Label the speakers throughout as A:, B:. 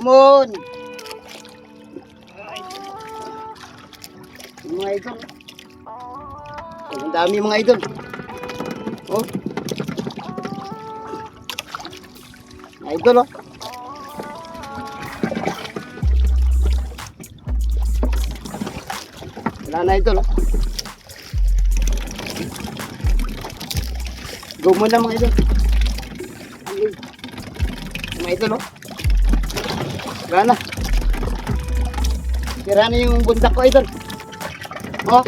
A: Mon! Mga idol. Oh, ang dami mga idol. Oh. Mga idol oh. Wala na idol oh. Go muna mga idol. Mga idol oh. Wala na. Tira na yung bundak ko idol. Oh.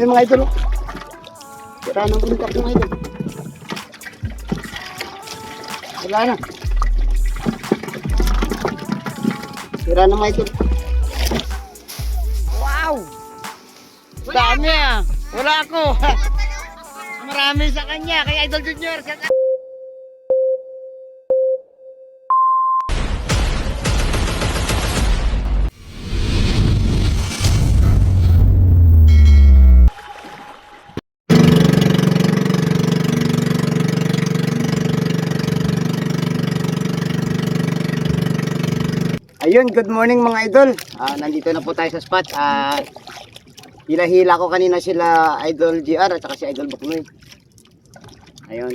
A: Yung mga idol oh. Tira na yung bundak ko mga idol. Wala na. Tira na mga idol. Wow! Dami ah. Wala ako. Marami sa kanya kay Idol Junior. Ayun, good morning mga idol. Nandito na po tayo sa spot. Hila-hila ko kanina sila Idol GR at saka si Idol Buknoy. Ayun.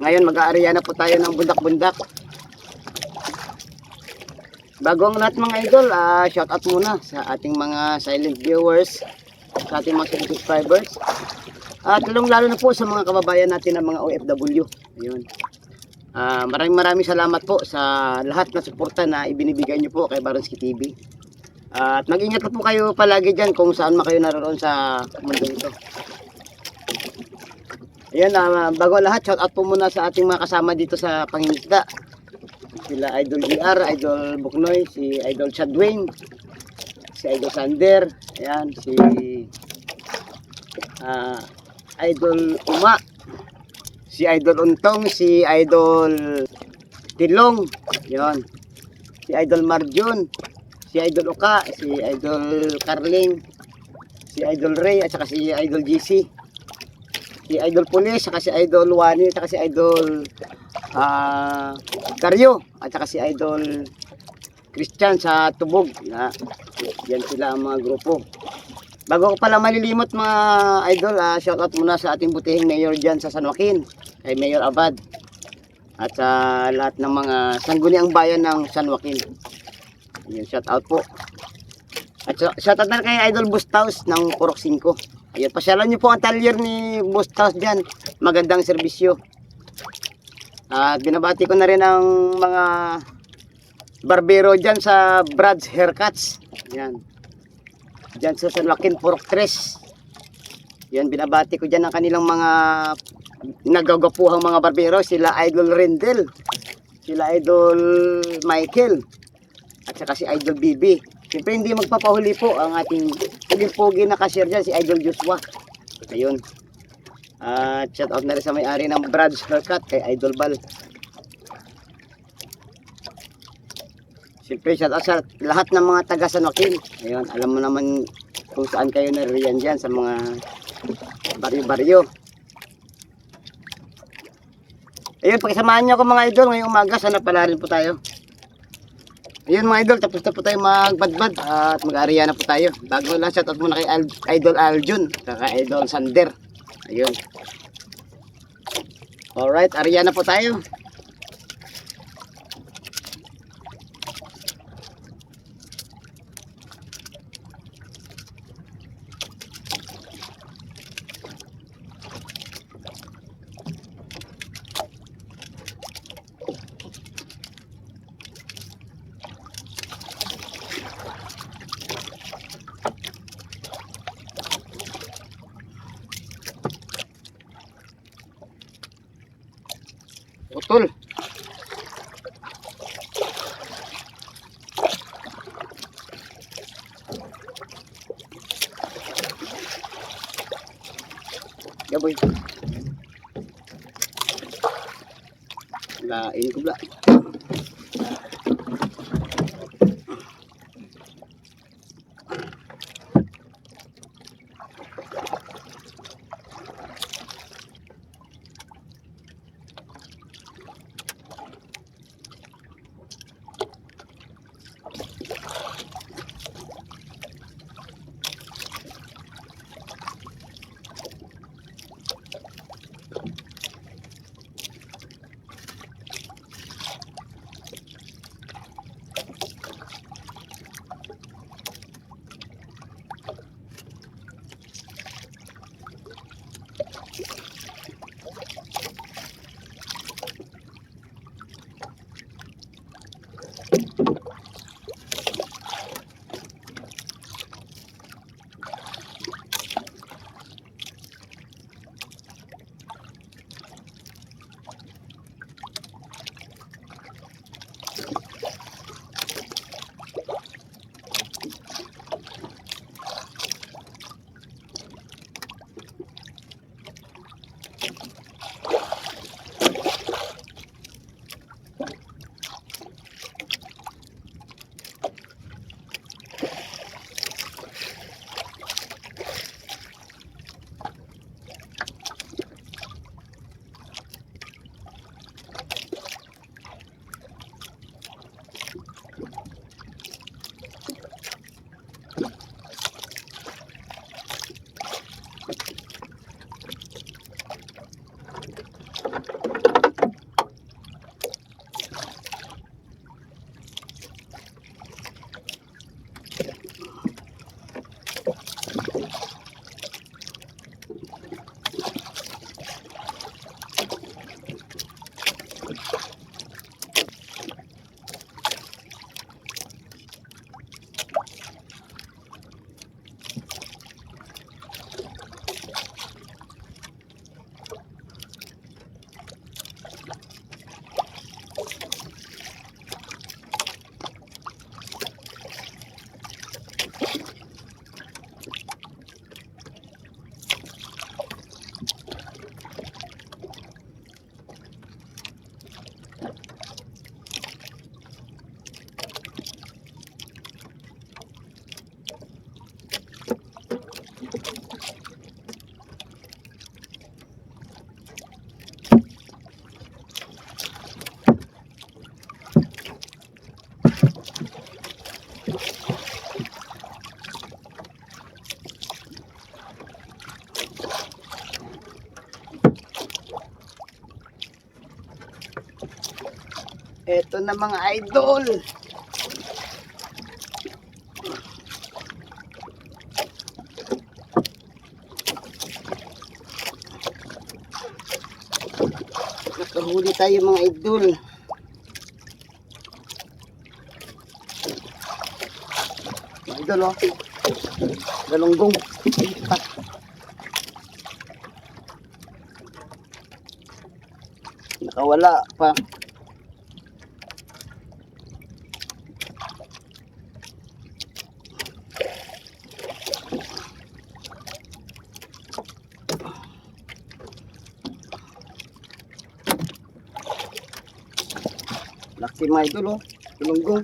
A: Ngayon mag-aariya na po tayo ng bundak-bundak. Bago ang lahat mga idol, shout out muna sa ating mga silent viewers, sa ating mga silent subscribers. At lalong-lalo na po sa mga kababayan natin ng mga OFW. Ayun. Maraming salamat po sa lahat na suporta na ibinibigay nyo po kay Baronski TV. At mag-ingat po kayo palagi dyan kung saan man kayo naroon sa mundo ito. Ayan, bago lahat, shout out po muna sa ating mga kasama dito sa pangingisda. Sila Idol GR, Idol Buknoy, si Idol Chadwayne, si Idol Sander, ayan, si Idol Uma, si Idol Untong, si Idol Tilong, yun, si Idol Marjun, si Idol Uka, si Idol Carling, si Idol Ray, at saka si Idol GC, si Idol Pulis, saka si Idol Wani, at saka si Idol Karyo, at saka si Idol Christian sa Tubog. Yan sila ang mga grupo. Bago ko pala malilimot mga idol, shoutout muna sa ating butihing mayor dyan sa San Joaquin, kay Mayor Abad, at sa lahat ng mga sangguniang bayan ng San Joaquin. Yun, shoutout po. At shoutout na kay Idol Bustaus ng Purok 5. Ayun, pasyalan nyo po ang talyer ni Bustaus dyan. Magandang serbisyo. At binabati ko na rin ang mga barbero dyan sa Brad's Haircuts. Yan. Dyan sa San Joaquin, Purok 3. Yan, binabati ko dyan ang kanilang mga nagagapuhang mga barbero. Sila Idol Rendel, sila Idol Michael, at saka si Idol BB. Siyempre hindi magpapahuli po ang ating puging-pugi na cashier dyan, si Idol Joshua. Ayun. Shout out na rin sa may-ari ng Brad's Haircut, kay Idol Bal. Siyempre shout out sa lahat ng mga taga San Joaquin. Ayun, alam mo naman kung saan kayo nariyan dyan sa mga baryo-baryo. Ayun, pakisamahan nyo ako mga idol ngayong umaga. Sana pala rin po tayo. Ayun mga idol, tapos na po tayo magbadbad at mag-aariya na po tayo. Bago lang, shout out muna kay Idol Aljun, kay Idol Sander. Ayun. Alright, ariya na po tayo. Utol. Gaboy. Lain ko bla. Eto na mga idol. Nakahuli tayo mga idol. Idol oh. Galunggong. Nakawala pa. Laki mga idol oh. Galunggong.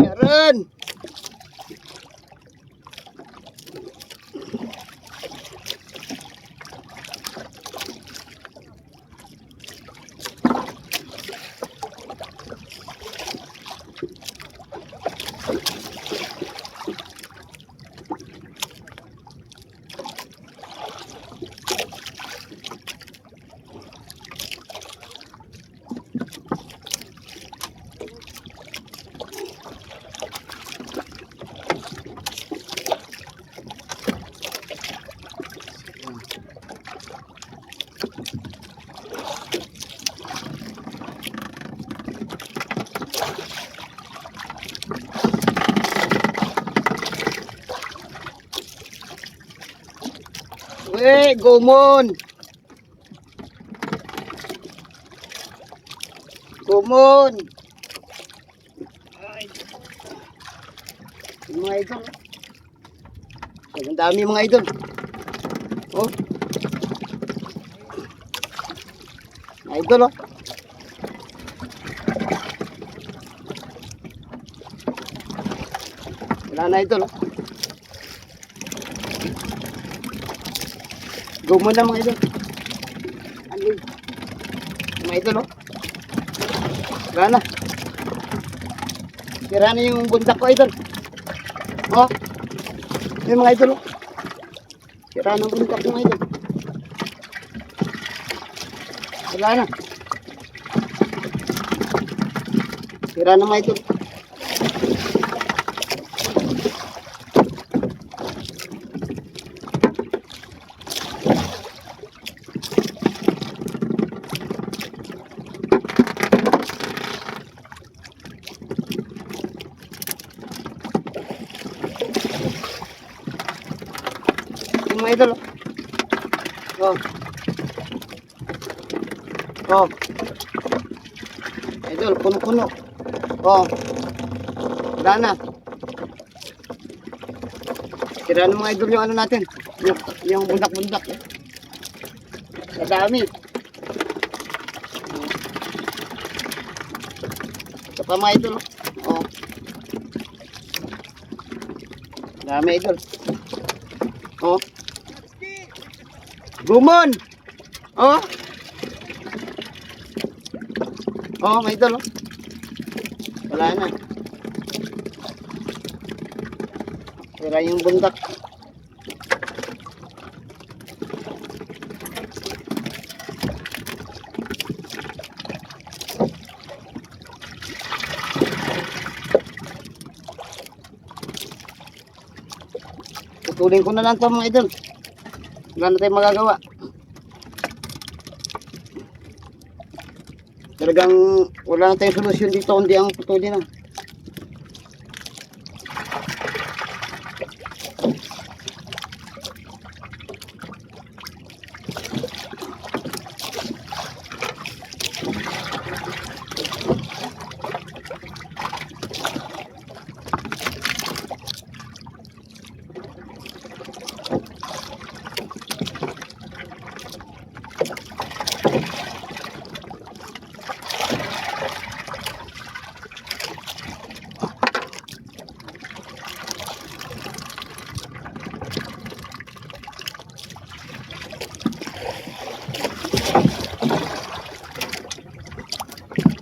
A: Meron. Gumon. Gumon. Ay. Mga idol. Ang dami mga idol. Oh. Mga idol oh. Wala na idol oh. Gumon na mga idol. Ano yun? Mga idol oh. Wala na. Tira na yung bundak ko idol. Oh. Yung mga idol oh. Tira na yung bundak ko mga idol. Wala na. Tira na mga idol. Yung mga idol oh. Oh. Idol, puno-puno. Oh. Wala na. Tira ng mga idol yung ano natin. Yung bundak-bundak. Eh. Sa dami. Ito pa mga idol. Oh. Dami idol. Oh. Gumon. Oh. Oh, may idol oh. Wala na. Tira yung bundak. Putulin ko na lang to mga idol. Wala na tayong magagawa. Talagang wala na tayong solusyon dito kundi ang putulin na.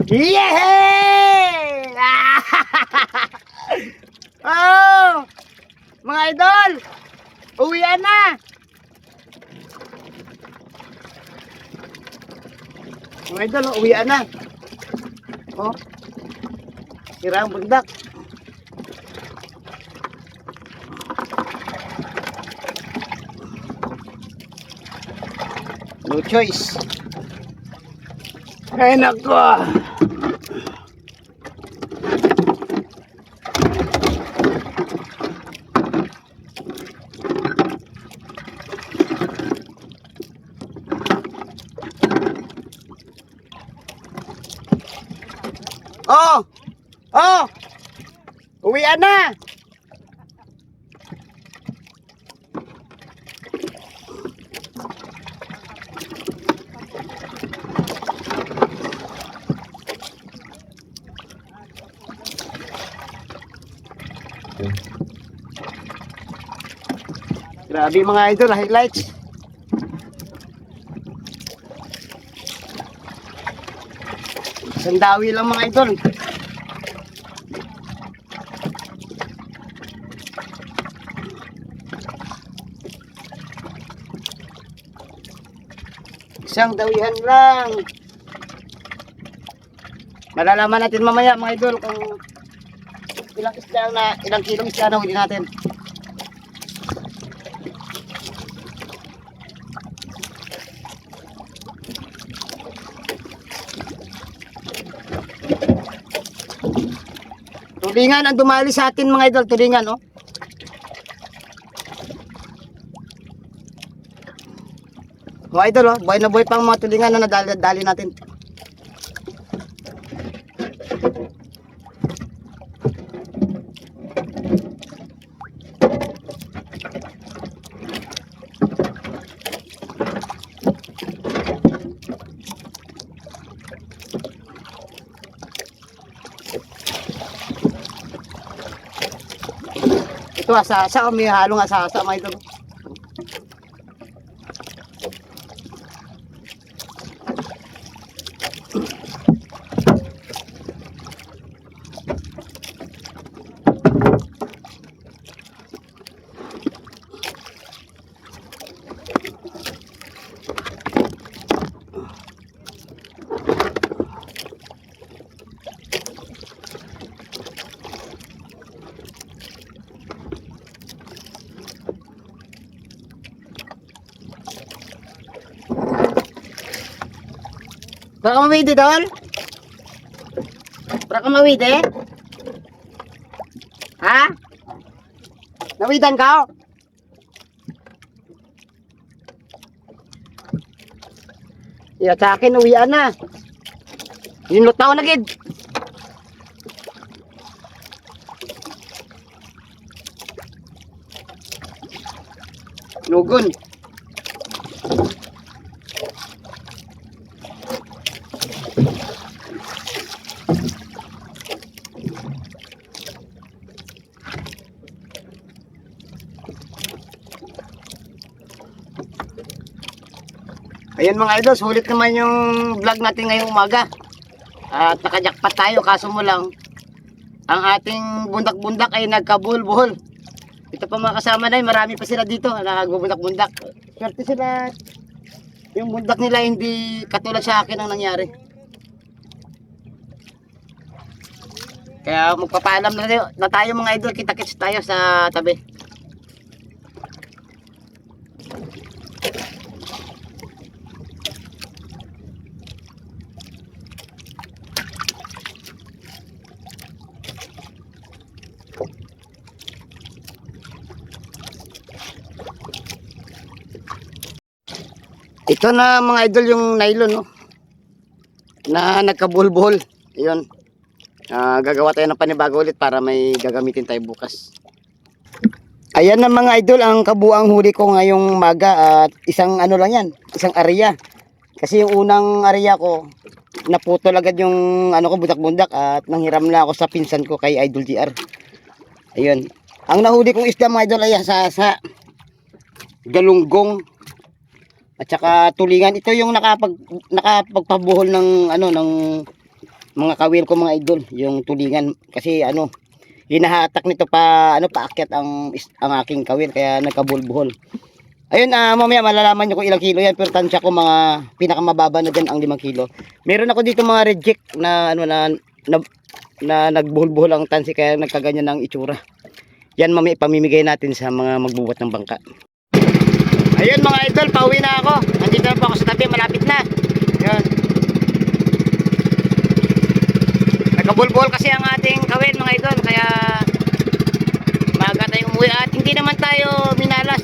A: Yehey! Oh! Mga idol! Uwian na! Mga idol, uwian na. Oh. Tira ang bundak. No choice. Ay nako. Oh! Oh! Uwian na! Grabe mga idol, highlights. Sandawi lang mga idol. Isang dawihan lang. Malalaman natin mamaya mga idol kung ilang kilong isda na huli natin. Tulingan ang dumali sa atin mga idol, tulingan oh. Mga idol, oh, buhay na buhay pang mga tulingan na nadali natin. Ito asasa, may halong asasa mga idol. Baka mawidi doon? Baka mawidi? Ha? Nawidan ka? Iya sa akin, uwian na. Yung lutaw na gid. Nugon. Ayan mga idol, sulit naman yung vlog natin ngayong umaga. At nakajakpat tayo, kaso mo lang, ang ating bundak-bundak ay nagkabuhol-buhol. Ito pa mga kasama na yun, marami pa sila dito, nakagbundak-bundak. Swerte sila, yung bundak nila hindi katulad sa akin ang nangyari. Kaya magpapaalam na tayo mga idol, kita-kits tayo sa tabi. Ito na mga idol yung nylon, no? Na nagkabuhol-buhol. Ayun. Gagawa tayo ng panibago ulit para may gagamitin tayo bukas. Ayan na mga idol ang kabuang huli ko ngayong maga at isang ano lang yan, isang area. Kasi yung unang area ko, naputol agad yung ano ko, bundak-bundak at nanghiram na ako sa pinsan ko kay Idol GR. Ayun. Ang nahuli kong isda mga idol ay sa galunggong at saka tulingan. Ito yung nakapagpabuhol ng ano ng mga kawil ko mga idol, yung tulingan kasi ano hinahatak nito pa ano paakyat ang aking kawil kaya nagkabulbuhol. Ayun, mamaya malalaman niyo kung ilang kilo yan, pero tansya ko mga pinakamababa na diyan ang 5 kilo. Meron ako dito mga reject na ano na nagbuhol-buhol ang tansi kaya nagkaganyan ng itsura. Yan mamaya ipamimigay natin sa mga magbubuhat ng bangka. Ayun mga idol, pauwi na ako. Nandito na po ako sa tabi, malapit na. Ayun. Nagkabulbol kasi ang ating kawil mga idol, kaya maaga tayong umuwi at hindi naman tayo minalas.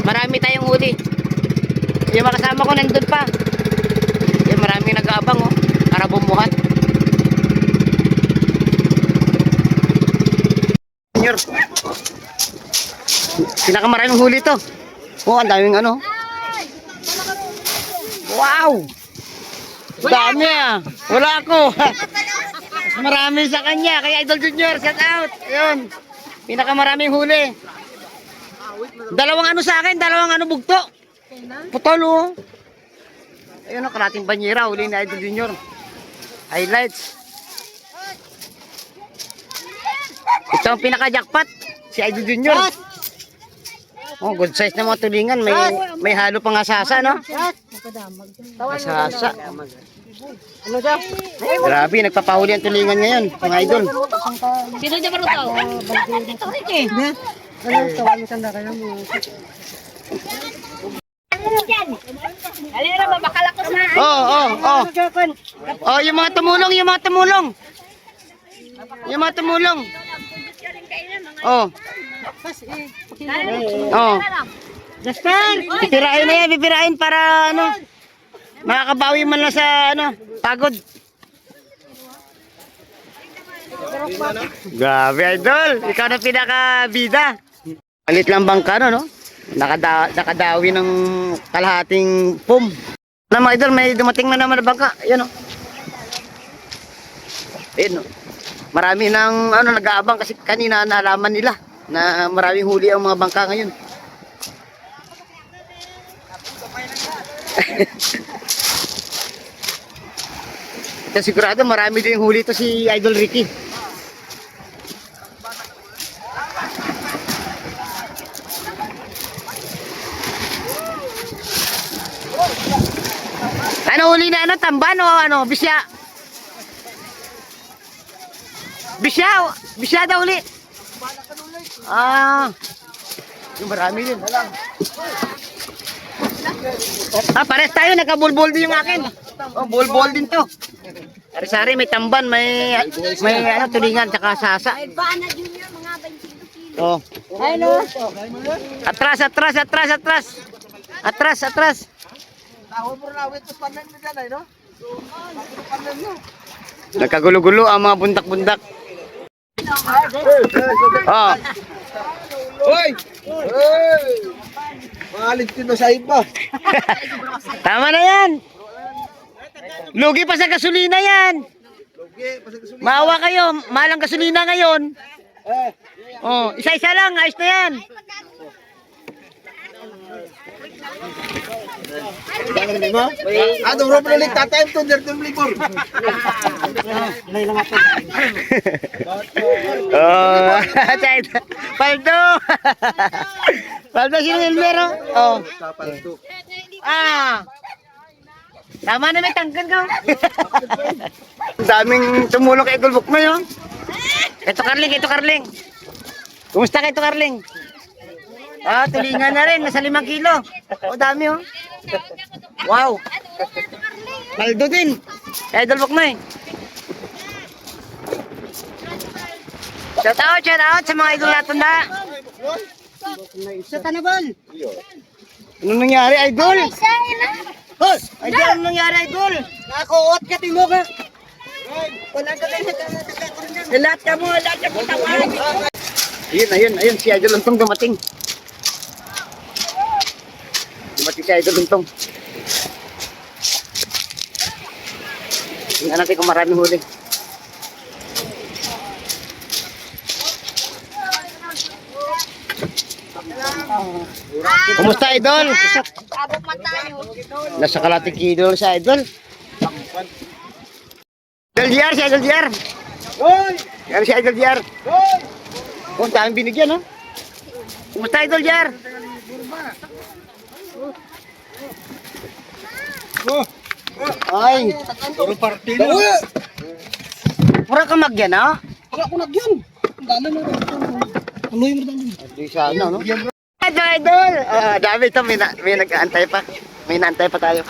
A: Marami tayong huli. Yung mga kasama ko nandun pa. Yung maraming nag-aabang oh, para bumuhat. Pinakamaraming huli to. Oh, ang daming ano. Wow! Dami ah. Wala ako. Marami sa kanya. Kaya Idol Junior, shout out. Ayun. Pinakamaraming huli. Dalawang ano sa akin, dalawang ano bugto. Putol oh. Ayun oh, kalating banyera. Huli ni Idol Junior. Highlights. Ito ang pinaka-jackpot. Si Idol Junior. Oh, good size na mga tulingan. May halo pang asasa, no? Asasa. Ano daw? Grabe, nagpapahuli ang tulingan ngayon, mga idol.
B: Sino niya marutaw?
A: Oh, yung mga tumulong, yung mga tumulong. Yung mga tumulong. Oh. Oh. Pipirain na yan, pipirain para ano, makakabawi man lang sa ano, pagod. Grabe, idol. Ikaw na pinaka-bida. Alit lang bangka, no? Nakadawi ng kalahating pum. Ano mga idol, may dumating na naman na bangka. Yan, no? Ayun, no? Marami nang ano, nag-aabang kasi kanina nalaman nila na maraming huli ang mga bangka ngayon. Ito sigurado marami din huli to si Idol Ricky. Ano huli na ano? Tamban o ano? Bisya? Bisya? Bisya daw huli? Ah. Yung marami din. Ah, pares tayo. Nagka-bulbol din yung akin. Oh, bulbol din to. Sari-sari, may tamban, may ano, tulingan, tsaka sasa.
B: Bana Junior, mga 25 kilo.
A: Oh.
B: Ay, no.
A: Atras, atras, atras, atras. Atras, atras. Nagkagulo-gulo ang mga bundak-bundak. Oh.
C: Hoy! Hoy! Malit ko na sa iba.
A: Tama na yan. Lugi pa sa gasolina yan. Maawa kayo, malang gasolina ngayon. Oh, isa-isa lang, ayos na yan.
C: Adong robo ulit tatayim to, dertong libor.
A: Oh, Paldo. Paldo si Wilmer, oh. Ah. Tama na, may tangkan ka. Daming tumulong kay Idol Buknoy, oh. Ito Carling, ito Carling. Kumusta ka ito Carling? Ah, tulingan na rin, nasa 5 kilo. Oh, dami, oh. Wow. Paldo din. Kay Idol Buknoy. Shout out sa mga idol natin na. Sa Tanabal. Ano nangyari, idol? Hoy, idol, ano nangyari, idol? Nakakuot ka, timo ka. Wala ka kayo, lahat ka mo tawag. Ayun, si Idol Luntong dumating. Dumating si Idol Luntong. Tingnan natin kung maraming huli. Kumusta, Idol?
B: Abot man tayo.
A: Nasa kalating kilo sa Idol. Idol JR, si Idol JR.
C: Hoy!
A: Yan si Idol JR.
C: Hoy!
A: Kung daming binigyan, no? Kumusta, Idol JR? Ay,
C: Puro partido.
A: pura ka magyan, ha?
C: Wala ko nagyan. Dalo mo. Tuloy mo dalo.
A: Di sana, no? Idol! Dami ito, may nag-aantay pa. May naantay pa tayo.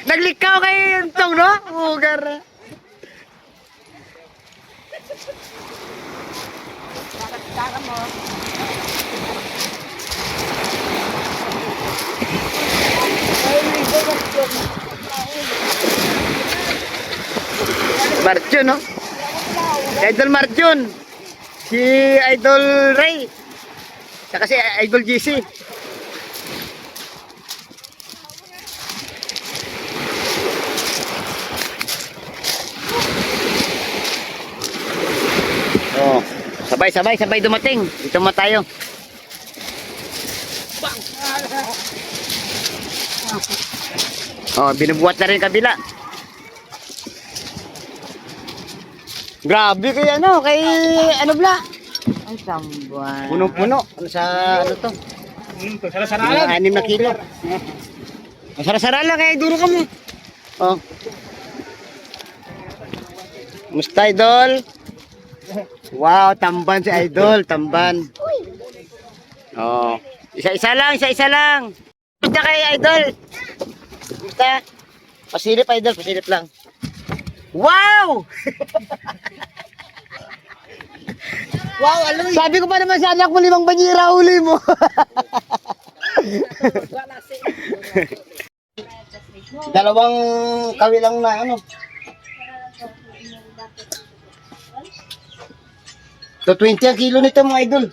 A: Naglikaw kayo yung tong, no? Ugar. Marjun, no? Idol Marjun. Si Idol Ray. Saka si Idol GC. Oh, sabay dumating. Dito mo tayo. Oh, binubuhat na rin kabila. Grabe kay ano, kay ano bla? Ay, tambuan. Puno-puno. Ano sa ano to? Sara-sara 6 na kilo. Sara-sara lang kay duro ka mo. Oh. Musta, Idol? Wow, tamban si Idol, tamban. Oh. Isa-isa lang. Punta kay Idol. Punta. Pasilip, Idol, pasilip lang. Wow!
C: Wow, aloy.
A: Sabi ko pa naman sa anak mo, 5 banyera huli mo. Dalawang kawilang na ano. So 20 ang kilo nito mga idol.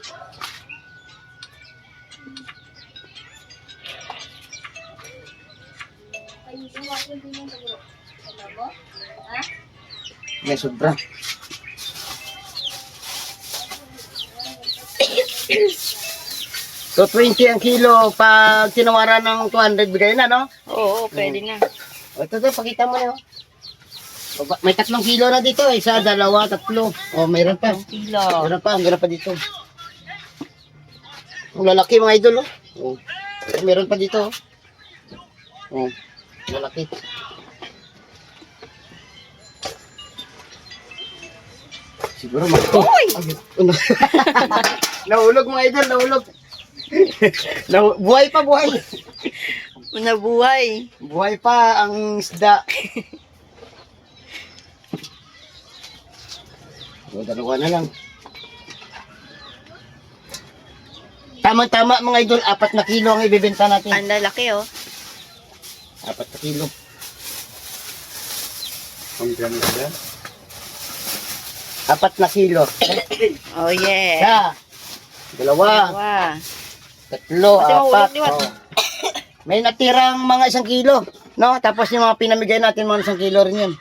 A: May sobra. So 20 ang kilo pag tinawaran ng 200 bigay na, no?
B: Oo, pwede na.
A: O ito, pakita mo na. Oh. May 3 kilo na dito. 1, 2, 3. O, mayroon pa.
B: Kilo.
A: Meron pa dito. Ang lalaki mga idol, oh. Oh. Meron pa dito, oh. Oh, lalaki. Siguro
B: Uy!
A: Nahulog mga idol, nahulog. Buhay pa, buhay.
B: Nabuhay.
A: Buhay pa ang isda. O, dalawa na lang. Tama-tama mga idol, 4 na kilo ang ibibenta natin.
B: Ang lalaki, oh.
A: 4 na kilo. Ang ganda na. 4 na kilo.
B: Oh, yeah.
A: Isa. Dalawa.
B: Wow.
A: 3,
B: Kasi
A: 4.
B: mahulog ni Wat.
A: Oh. May natirang mga 1 kilo. No? Tapos yung mga pinamigay natin, mga 1 kilo rin yun.